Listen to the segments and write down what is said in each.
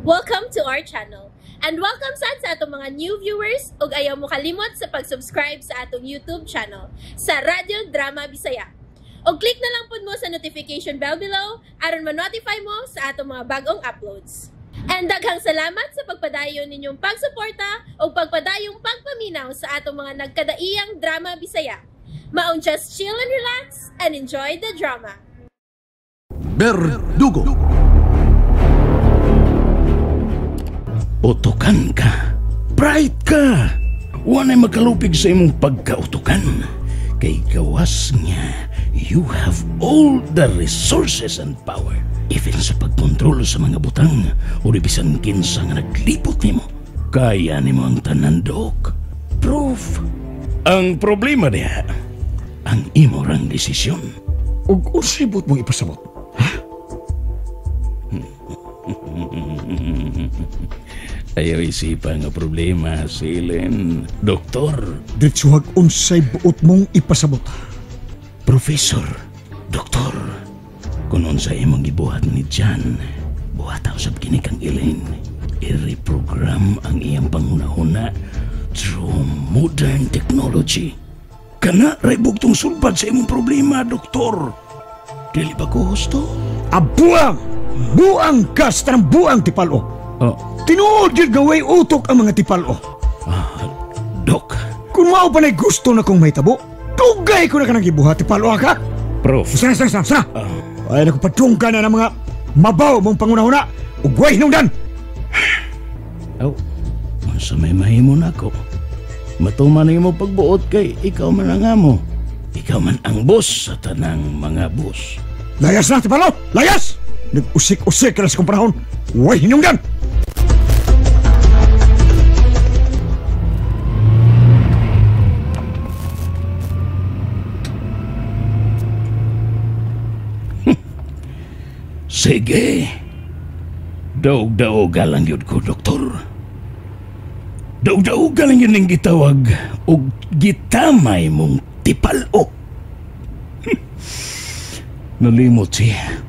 Welcome to our channel. And welcome sa atong mga new viewers ug ayaw mo kalimot sa pag-subscribe sa atong YouTube channel sa Radyo Drama Bisaya. O click na lang pud mo sa notification bell below aron ma-notify mo sa atong mga bagong uploads. And daghang salamat sa pagpadayon ninyong pagsuporta o pagpadayong pagpaminaw sa atong mga nagkadaiyang Drama Bisaya. Maong just chill and relax and enjoy the drama. Berdugo. Utukan ka. Bright ka. Wanay makalupig sa imong pagkautukan. Kay gawas niya, you have all the resources and power. Even sa pagkontrol sa mga butang o bisan kinsa nga naglipot nimo. Kaya nimo ang tanan, Dok. Proof. Ang problema niya, ang imo rang desisyon. Ug unsibot mong ipasabot? Ayaw isipa nga problema, Silen. Doktor. Ditsuhag unsay buot mong ipasabot. Professor. Doktor. Kung unsay imong gibuhat ni Jan, buhataw sa kini kang Elaine. I-reprogram ang iyang panghuna-huna through modern technology. Kana ray bugtong sulbad sa imong problema, Doktor. Dili ba ko husto? Abuang! Buang gas ng buang tipalo. Oh. Tinuod yung gaway utok ang mga tipalo. Dok. Kung mao pa na gusto na kong may tabo, tugay ko na ka nang ibuhat tipalo ka. Prof. Sana. Ay na ko patungka na ng mga mabaw mong pangunahuna. Ugway hinungdan. Sa may mahimo na ko. Matuman na mo pagbuot kay ikaw man ang amo. Ikaw man ang boss sa tanang mga boss. Layas na tipalo! Layas! Nag-usik-usik ka na sa kong panahon. Uway hinungdan! Sige. Daog-daog lang yun ko, Doktor. Daog-daog lang yun ang gitawag o gitamay mong tipalo. Nalimot siya.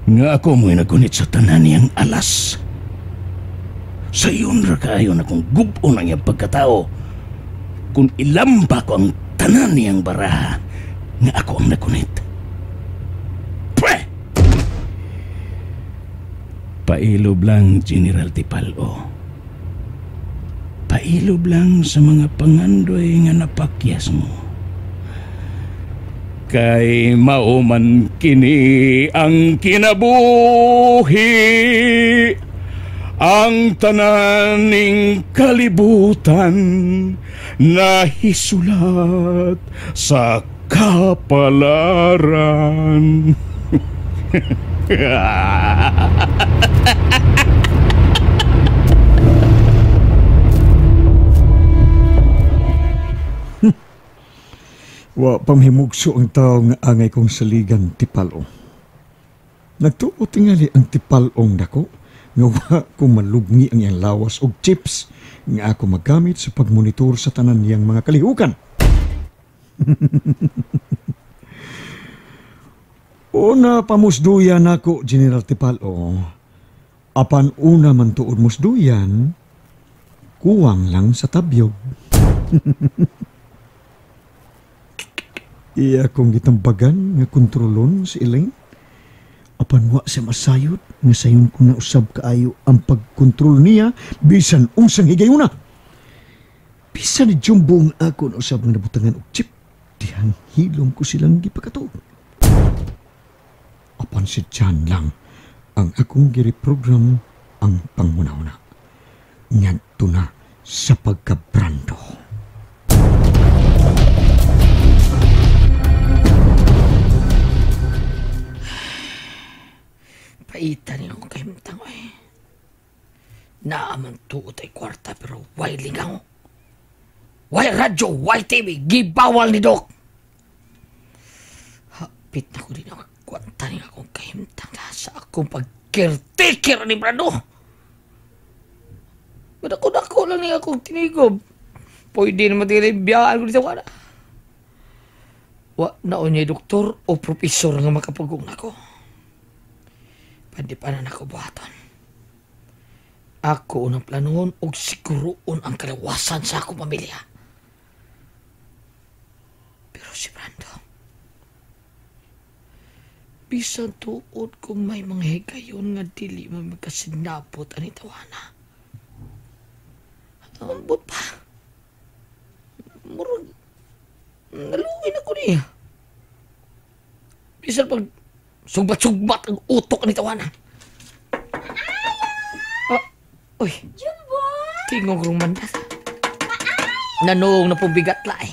Nga ako mo'y nagunit sa tanan niyang alas. Sa iyon ra kaayo na kung gubo ng iyang pagkatao. Kung ilamba ko ang tanan niyang baraha, nga ako ang nagunit. Pweh! Pailob lang, General Tipalo. Pailob lang sa mga pangandoy nga napakyas mo. Kay mauman kini ang kinabuhi, ang tananing kalibutan na hisulat sa kapalaran. Wa pamhimugso ang tao nga angay kong saligan tipalo. Nagtuo tingali ang tipalong dako nga wa ko malugni ang iyang lawas og chips nga ako magamit sa pagmonitor sa tanan niyang mga kalihukan. Una pamusduyan ako, General Tipalo. Apan una man tuod musduyan, kuwang lang sa tabyog. Iya kong gitambagan nga kontrolon si Elaine. Apan wa siya masayod nga sayon ko na usab kaayo ang pagkontrol niya bisan unsang higayuna. Bisan ni Jumbo nga ako na usab nga nabutangan og chip, dihang hilom ko silang gipakato. Apan si Jan lang ang akong giriprogram ang pangunahuna. Ngadto na sa pagkabrando. Paitan niyo kung kayo mtang eh. Naaman tuot ay kwarta pero way lingaw. Way radyo, way TV, gibawal ni Dok. Hapit na ko din ako kwarta niyo kung kayo mtang sa akong pag-caretaker ni Brando. Madako-dako lang niya akong tinigob. Pwede naman tinibiyaan ko dito wala. Wa na niya doktor o profesor nga makapagong na ko. Pandi pa na ako buhaton. Ako unang planon og siguroon ang kalawasan sa akong pamilya. Pero si Brando, bisan tuod kung may mga higayon nga dili mo magkasinabot ani tawana. At ambot pa. Murag naluin ako niya. Bisan pag sugbat-sugbat ang utok ni tawana. Uy, tingog rong mandat. Nanong na pubigat la eh.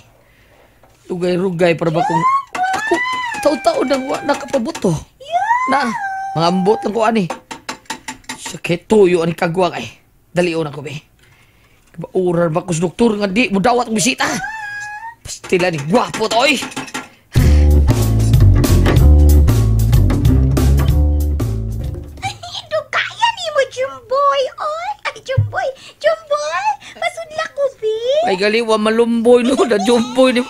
Rugay-rugay para ba kung ako taon-taon nang wa nakapabuto. Na, mga ambot lang ko ani. Sakit tuyo ani kagwang eh. Dalion ako be. Kaurar ba ko sa doktor nga di mo dawat ang bisita. Pastila ni gwapo to oy. Jumboy, oy! Ay, Jumboy! Jumboy! Pasudla ko, be! Ay galiwa malumboy no, na jumboy ni.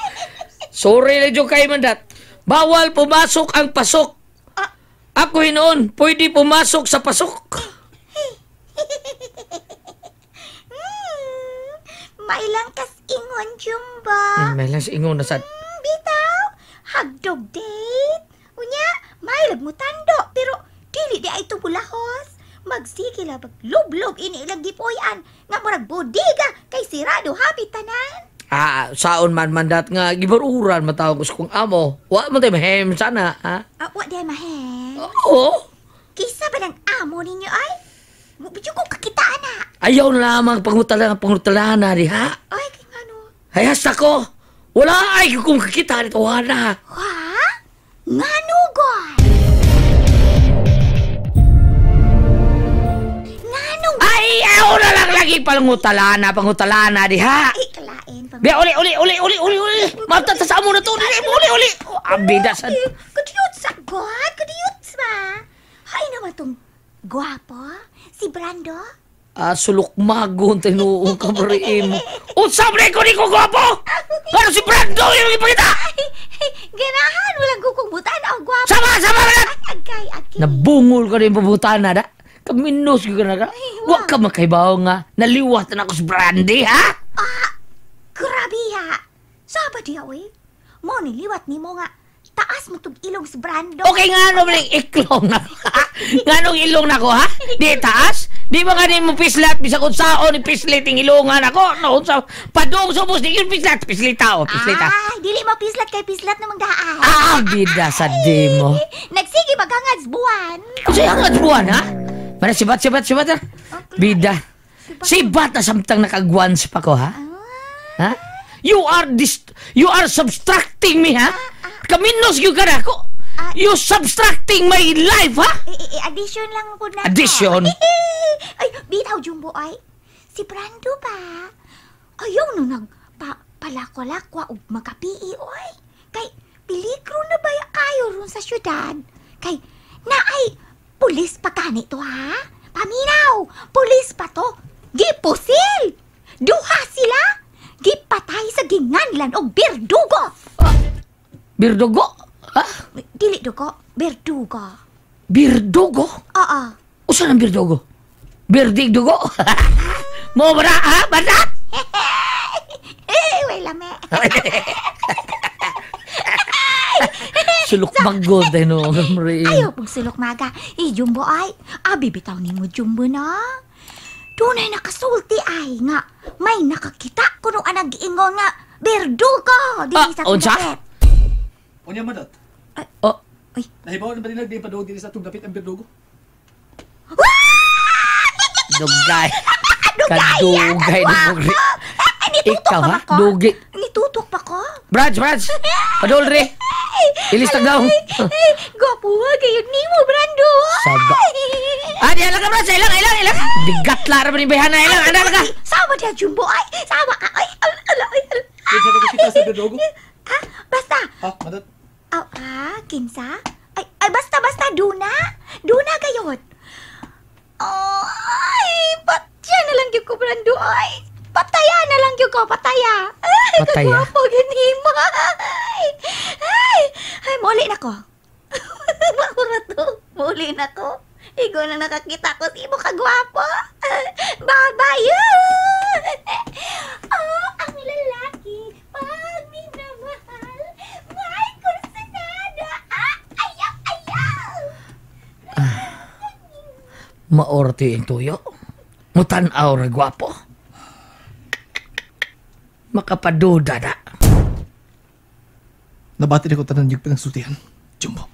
Sorry na kay mandat. Bawal pumasok ang pasok. Ako hinoon, pwede pumasok sa pasok. Mailang kas ingon, Jumbo. May lang sa ingon na sad. Bitaw, hagdog date. Unya, mailag mo tando, pero dili di ay tubulahos. Magsige la lublob ini ilang gipuy-an nga murag bodega kay sirado hapit tanan. Saon man mandat nga gibaruran matawag ko kung amo. Wa man tay mahem sana, ha? Wa di mahem. Oo. Kisa ba ng amo ninyo ay? Mubidyo ko kakitaan na. Ayaw na lamang pangutalahan na di, ha? Ay, kay ano? Hayas ako. Wala ay kung kakita nito, na. Ha? Ngano, God? Ay, ayaw na lang lagi pangutalahan di, ha? Ay, kalain. Be, uli. Matatasa mo na to. Uli. Abida sa... Kadiyot sa God? Kadiyot ba? Hay naman tong gwapo? Si Brando? Sulok magon tinuong kamariim. Unsam na ko ni ko gwapo! Ano si Brando yung ipakita? Ganahan, walang kukubutan o gwapo. Sama na! Agay. Nabungol ka rin pabutan na da. Kaminos ka na ka. Huwag ka makaibaw nga. Naliwat na ako si Brandy, ha? Grabe ha. Saba di awi. Mo niliwat ni mo nga. Taas mo tug ilong si Brando. Okay nga nung iklong na ko, ha? Nga nung ilong na ko, ha? Di taas? Di ba nga di mo pislat? Bisa kung saon ni pislit yung ilongan ako? Noon sa padong subos di yung pislat. Pislita. Dili mo pislat kay pislat na magdaan. Bida sa di mo. Nagsige maghangads buwan. Kasi hangat buwan, ha? Mana sibat, ha? Bida. Sibat na samtang nakagwans pa ko, ha? Ha? You are subtracting me, ha? Kaminos yung ka na ko. You subtracting my life, ha? Addition lang po na. Addition? Ay, bitaw, Jumbo, ay. Si Brando ba? Ayaw no palakwa-lakwa o makapii, oy. Kay, piligro na ba kayo ron sa syudad? Kay, naay, pulis pa kanito, ha? Paminaw, pulis pa to. Gipusil! Duha sila! Gipatay sa ginganlan o birdugo! Birdugo? Ha? Dili dugo, birdugo. Birdugo? Oo. Usa ng birdugo? Birdig dugo? Mo ba na, ha? Banat? Wala me. Sulok magod ay no. Ayaw pag sulok maga. Jumbo ay. Bibitaw ni mo, Jumbo na. Tunay nakasulti ay nga. May nakakita kuno anang giingon nga. Birdugo! Dili sa unsa? tugapit. Unya madot. Ay. Nahibaw na ba nila di padawag diri sa tugapit ang birdugo? Dugay. Kadugay ni Mugri. Ikaw, ha? Ako. Dugi. Nitutok pa ko. Brad. Padol rin. Ilistag daw. Gwapo kayo ni mo, Brando. Saba. Di alang ka, Brad. Ilang. Digat lara man yung behana. Ilang. Ano ka? Sama dia, Jumbo. Ay, sama ka. Ay. Kinsa ka kita sa birdugo? Basta. Ha, madot. Kinsa? Ay, basta. Duna gayot. Ay, patya na lang yung ko, Brando. Ay, pataya na lang yung ko, pataya. Ay, Pataya? kagwapo, ganima. Ay, muli na ko. Muli na ko. Igo na nakakita ko si mo kagwapo. Babayo! Oh, ang lalaki, pag minamahal, may kursunada. Ayaw, ayaw! Maorte yung tuyo. Mutanaw ra gwapo. Makapaduda na. Nabati na ko tanan yung pinagsultihan, Jumbo.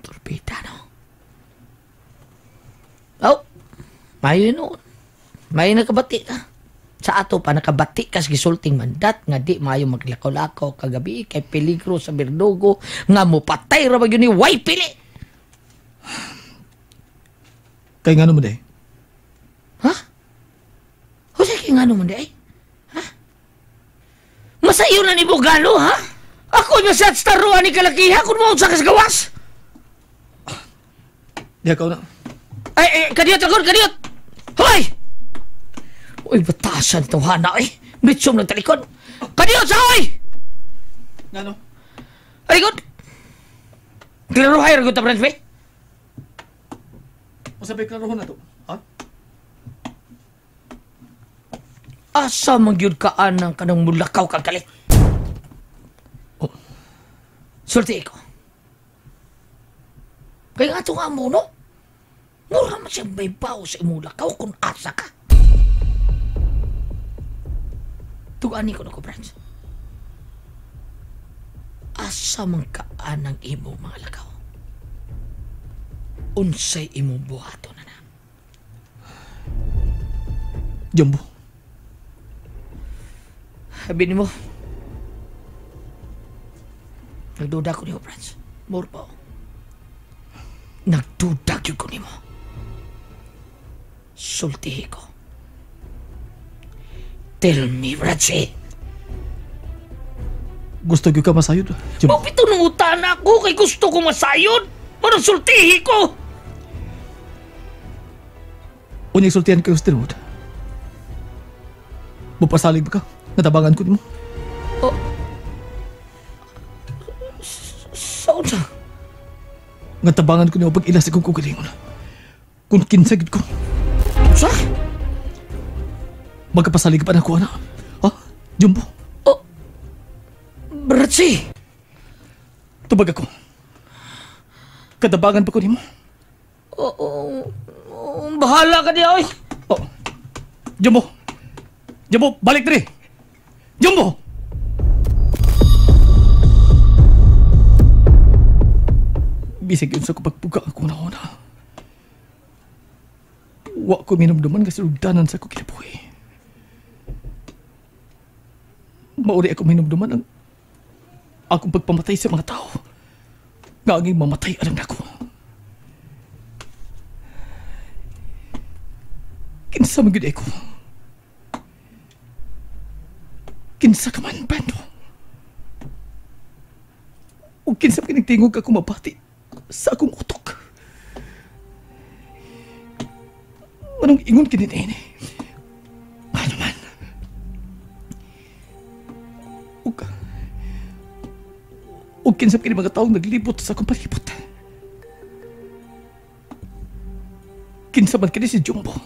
Turbida, no? Oh, mayo noon. Mayo nakabati ka. Sa ato pa nakabati ka sa gisulting mandat nga di mayo maglakaw-lakaw kagabi kay peligro sa Berdugo nga mo patay ra ba yun ni way pili. Kay nga naman day. Ha? Husay kay nga naman di ay? Ha? Masayo na ni Bugalo, ha? Ako yung sa staruan ni kalakiha kung mo sa kasgawas. Di ako na. Ay, kadiyot ako, kadiyot! Hoy! Uy, batasan itong hana, eh. Mitsom ng talikod. Kadiyot sa hoy! Nga no? Ay, good! Klaruhay, ragot na, friends, be? Masabay klarohon na to. Ha? Asa magyud kaan ng kanang mulakaw kang kalit? Oh. Sulti ko. Kaya nga itong amo, no? Mura man siya may baw sa imulakaw kung asa ka. Tugani ko na ko, friends. Asa man kaan ng imo mga lakaw? Unsay imo buhato na na? Jumbo. Sabi ni mo. Nagduda ko niyo, friends. Mura pa. Nagduda ko ni mo. Sultihi ko. Tell me, Bratsi. Gusto ko ka masayod, Jumbo. Bakit nung utan ako kay gusto ko masayod? Parang sultihi ko. Unyang sultihan kayo sa tinod. Mapasalig ba ka? Natabangan ko mo. Oh. Saan sa? Natabangan ko niyo pag ilas akong kugalingon. Kung kinsagid ko. Sa? Magkapasalig ka pa na ko, anak. Ha? Jumbo. Oh. Bratsi. Tubag ako. Katabangan pa ko ni mo. Bahala ka niya, oy. Oh. Jumbo. Jumbo, balik diri. Jumbo! Bisig yun sa kapagpuga ako na una. Wa ko minumduman kasi rugdanan sa ko kinabuhi. Mauri ako minumduman ang akong pagpamatay sa mga tao. Nga ang mamatay alang ako. Kinsa magud ako. Kinsa ka man, Brando. O kinsa pinagtingog ako mabati sa akong utok. Anong ingon kinini? Ano man? O kinsa kini mga taong naglibot sa akong palibot. Kinsa man kini si Jumbo.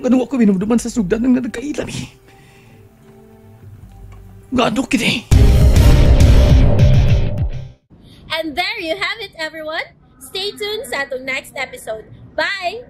Ganun ako minumduman sa sugdan ng nagkailami. Gano kini? And there you have it, everyone. Stay tuned sa atong next episode. Bye!